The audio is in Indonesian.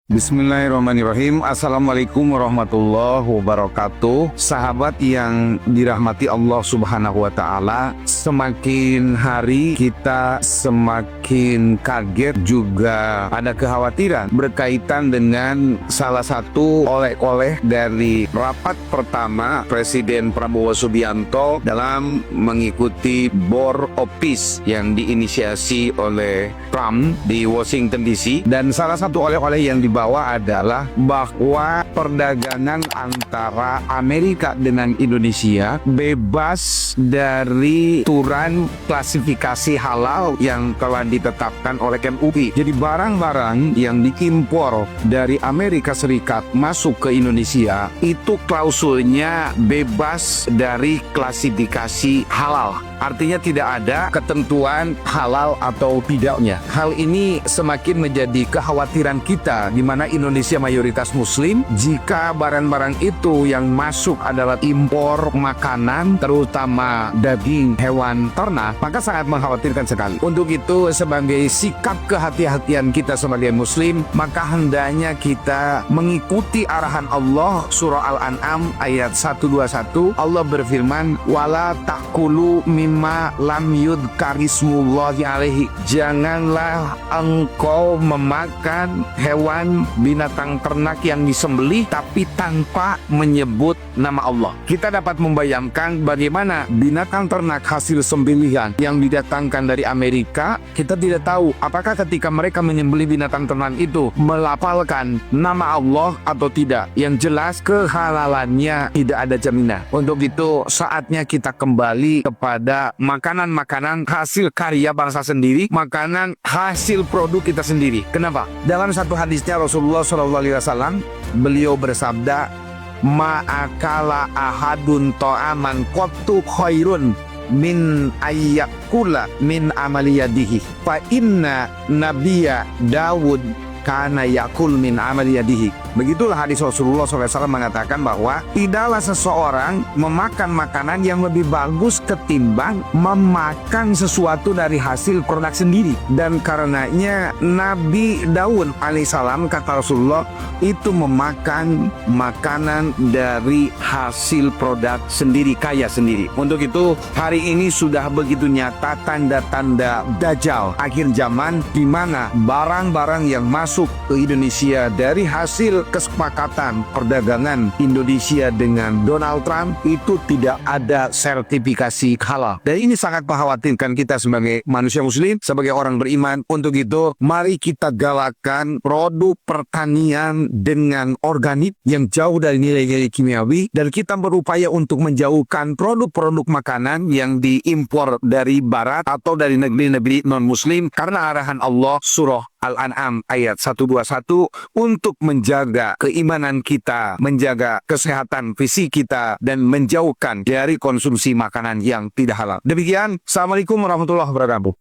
Bismillahirrahmanirrahim. Assalamualaikum warahmatullahi wabarakatuh. Sahabat yang dirahmati Allah Subhanahu wa Ta'ala, semakin hari kita semakin kaget, juga ada kekhawatiran berkaitan dengan salah satu oleh-oleh dari rapat pertama Presiden Prabowo Subianto dalam mengikuti Board of Peace yang diinisiasi oleh Trump di Washington DC. Dan salah satu oleh-oleh yang dibawa adalah bahwa perdagangan antara Amerika dengan Indonesia bebas dari aturan klasifikasi halal yang telah ditetapkan oleh MUI. Jadi barang-barang yang diimpor dari Amerika Serikat masuk ke Indonesia itu klausulnya bebas dari klasifikasi halal. Artinya tidak ada ketentuan halal atau tidaknya. Hal ini semakin menjadi kekhawatiran kita, di mana Indonesia mayoritas Muslim. Jika barang-barang itu yang masuk adalah impor makanan, terutama daging hewan ternak, maka sangat mengkhawatirkan sekali. Untuk itu, sebagai sikap kehati-hatian kita sebagai Muslim, maka hendaknya kita mengikuti arahan Allah. Surah Al-An'am ayat 121, Allah berfirman, "Wala ta'kulu mimma lam yudkarismullahi alaihi." Janganlah engkau memakan hewan binatang ternak yang disembelih tapi tanpa menyebut nama Allah. Kita dapat membayangkan bagaimana binatang ternak hasil sembelihan yang didatangkan dari Amerika. Kita tidak tahu apakah ketika mereka menyembelih binatang ternak itu melafalkan nama Allah atau tidak. Yang jelas kehalalannya tidak ada jaminan. Untuk itu saatnya kita kembali kepada makanan-makanan hasil karya bangsa sendiri, makanan hasil produk kita sendiri. Kenapa? Dalam satu hadisnya Rasulullah SAW, beliau bersabda, "Ma'akala ahadun to'aman qattu khairun min ayyakula min amaliyadihi fa inna nabiyya Dawud kana yakul min amaliyadihi." Begitulah hadis Rasulullah SAW mengatakan bahwa tidaklah seseorang memakan makanan yang lebih bagus ketimbang memakan sesuatu dari hasil produk sendiri. Dan karenanya Nabi Daud alaihissalam, kata Rasulullah, itu memakan makanan dari hasil produk sendiri, kaya sendiri. Untuk itu hari ini sudah begitu nyata tanda-tanda Dajjal akhir zaman, di mana barang-barang yang masuk ke Indonesia dari hasil kesepakatan perdagangan Indonesia dengan Donald Trump itu tidak ada sertifikasi halal. Dan ini sangat mengkhawatirkan kita sebagai manusia Muslim, sebagai orang beriman. Untuk itu mari kita galakkan produk pertanian dengan organik yang jauh dari nilai-nilai kimiawi, dan kita berupaya untuk menjauhkan produk-produk makanan yang diimpor dari barat atau dari negeri-negeri non-muslim, karena arahan Allah surah Al-An'am ayat 121 untuk menjaga keimanan kita, menjaga kesehatan fisik kita, dan menjauhkan dari konsumsi makanan yang tidak halal. Demikian, Assalamualaikum warahmatullahi wabarakatuh.